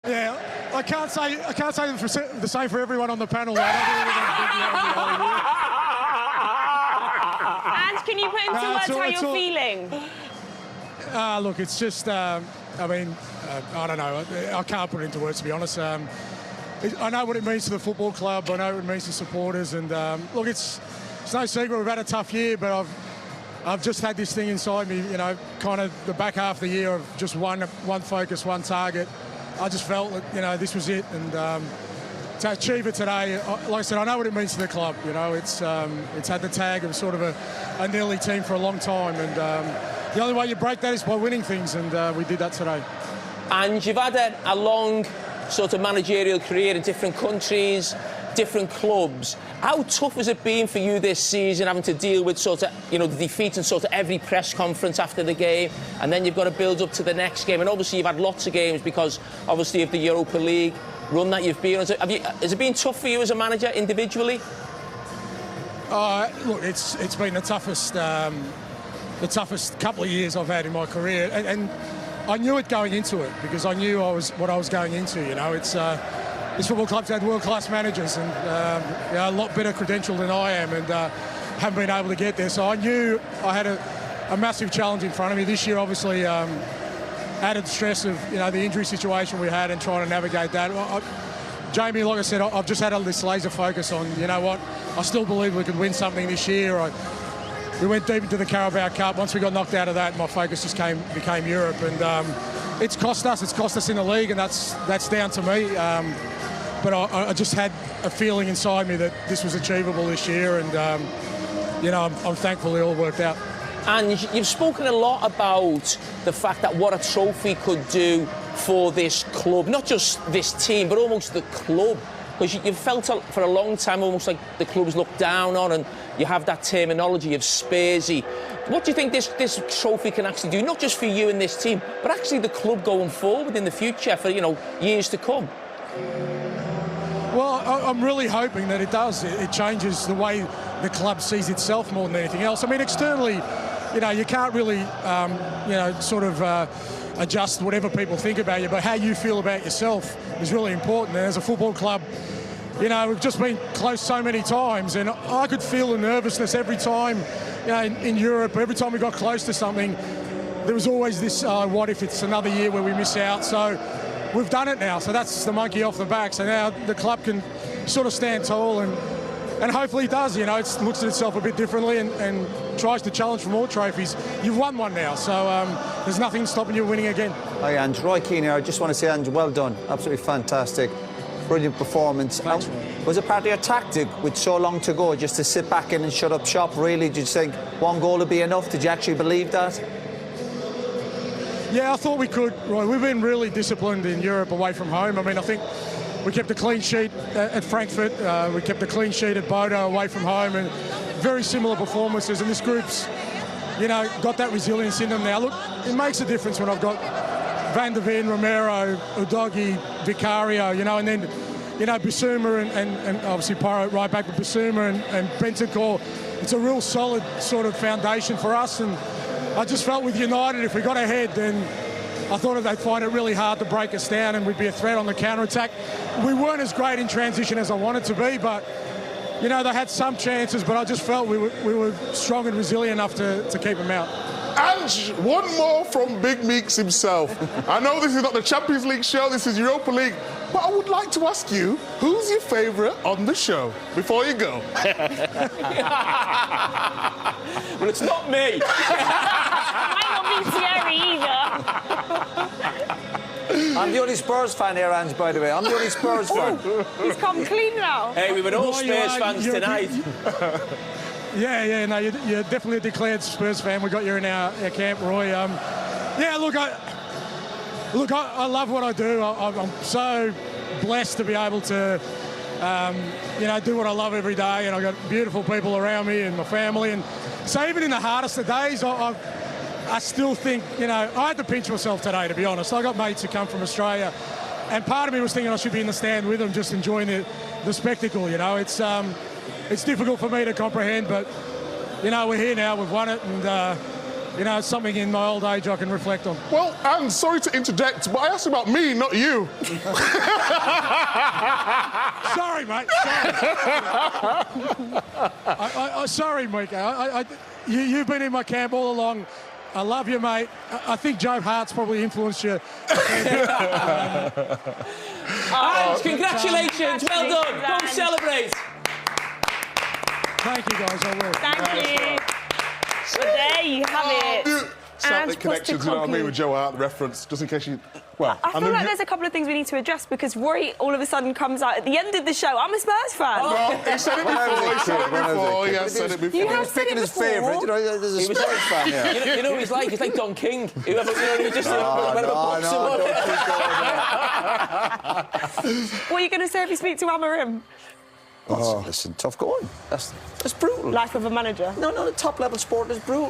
Yeah, I can't say the same for everyone on the panel. And can you put into words how you're feeling? Look, it's just, I don't know. I can't put it into words, to be honest. I know what it means to the football club. I know what it means to supporters. And look, it's no secret we've had a tough year, but I've just had this thing inside me. You know, kind of the back half of the year of just one focus, one target. I just felt that, you know, this was it, and to achieve it today, like I said, I know what it means to the club. You know, it's had the tag of sort of a nearly team for a long time, and the only way you break that is by winning things, and we did that today. And you've had a long sort of managerial career in different countries, different clubs. How tough has it been for you this season, having to deal with sort of, you know, the defeat and sort of every press conference after the game, and then you've got to build up to the next game, and obviously you've had lots of games because obviously of the Europa League run that you've been on. Has it been tough for you as a manager individually? Look, it's been the toughest couple of years I've had in my career, and I knew it going into it because I knew what I was going into. You know, this football club's had world-class managers and you know, a lot better credential than I am, and haven't been able to get there. So I knew I had a massive challenge in front of me. This year, obviously, added stress of, you know, the injury situation we had and trying to navigate that. Jamie, like I said, I've just had this laser focus on, you know what, I still believe we could win something this year. We went deep into the Carabao Cup. Once we got knocked out of that, my focus just became Europe, and it's cost us. It's cost us in the league, and that's down to me. But I just had a feeling inside me that this was achievable this year, and you know, I'm thankful it all worked out. And you've spoken a lot about the fact that what a trophy could do for this club, not just this team, but almost the club. Because you've felt for a long time almost like the club's looked down on, and you have that terminology of Spursy. What do you think this trophy can actually do, not just for you and this team, but actually the club going forward in the future for, you know, years to come? Well, I'm really hoping that it does. It changes the way the club sees itself more than anything else. I mean, externally, you know, you can't really, you know, sort of adjust whatever people think about you, but how you feel about yourself is really important. And as a football club, you know, we've just been close so many times, and I could feel the nervousness every time, you know, in Europe. Every time we got close to something, there was always this, what if it's another year where we miss out? So we've done it now, so that's the monkey off the back. So now the club can sort of stand tall, and hopefully it does. You know, it looks at itself a bit differently and tries to challenge for more trophies. You've won one now, so there's nothing stopping you winning again. Hi, Ange. Roy Keane here. I just want to say, Ange, well done. Absolutely fantastic. Brilliant performance. Thanks, was it part of your tactic with so long to go just to sit back in and shut up shop, really? Did you think one goal would be enough? Did you actually believe that? Yeah, I thought we could, Roy. We've been really disciplined in Europe away from home. I mean, I think we kept a clean sheet at Frankfurt. We kept a clean sheet at Bodo away from home, and very similar performances. And this group's, you know, got that resilience in them now. Look, it makes a difference when I've got Van der Ven, Romero, Udogi, Vicario, you know, and then, you know, Bissouma and obviously Pyro right back with Bissouma and Bentancur. It's a real solid sort of foundation for us, and I just felt with United, if we got ahead, then I thought they'd find it really hard to break us down, and we'd be a threat on the counter-attack. We weren't as great in transition as I wanted to be, but, you know, they had some chances, but I just felt we were strong and resilient enough to keep them out. And one more from Big Meeks himself. I know this is not the Champions League show, this is Europa League, but I would like to ask you, who's your favourite on the show, before you go? Well, it's not me. Might not be Thierry either. I'm the only Spurs fan here, Ange, by the way. I'm the only Spurs fan. He's come clean now. Hey, we were all Spurs fans tonight. Yeah, no, you're definitely a declared Spurs fan. We got you in our camp, Roy. Yeah, look, I love what I do. I'm so blessed to be able to, you know, do what I love every day, and I've got beautiful people around me and my family. And so even in the hardest of days, I still think, you know, I had to pinch myself today, to be honest. I got mates who come from Australia, and part of me was thinking I should be in the stand with them, just enjoying the spectacle, you know. It's difficult for me to comprehend, but, you know, we're here now, we've won it, and you know, it's something in my old age I can reflect on. Well, and sorry to interject, but I asked about me, not you. Sorry, mate. Sorry. Sorry, Mika. You've been in my camp all along. I love you, mate. I think Joe Hart's probably influenced you. Congratulations. Well done. Go and celebrate. Thank you, guys. I will. Thank you. Well, there you have it. Celtic connections, you know what I mean, with Joe Hart, the reference, just in case you... Well, I feel like there's a couple of things we need to address because Roy all of a sudden comes out at the end of the show. I'm a Spurs fan. Well, he said it before, he has said it before. You have said it his before. favourite, you know, there's a Spurs fan here. You know what he's like? He's like Don King. Whoever, you know, he just Don't keep going. What are you going to say if you speak to Amorim? Listen, tough going. That's brutal. Life of a manager. No, the top level sport is brutal.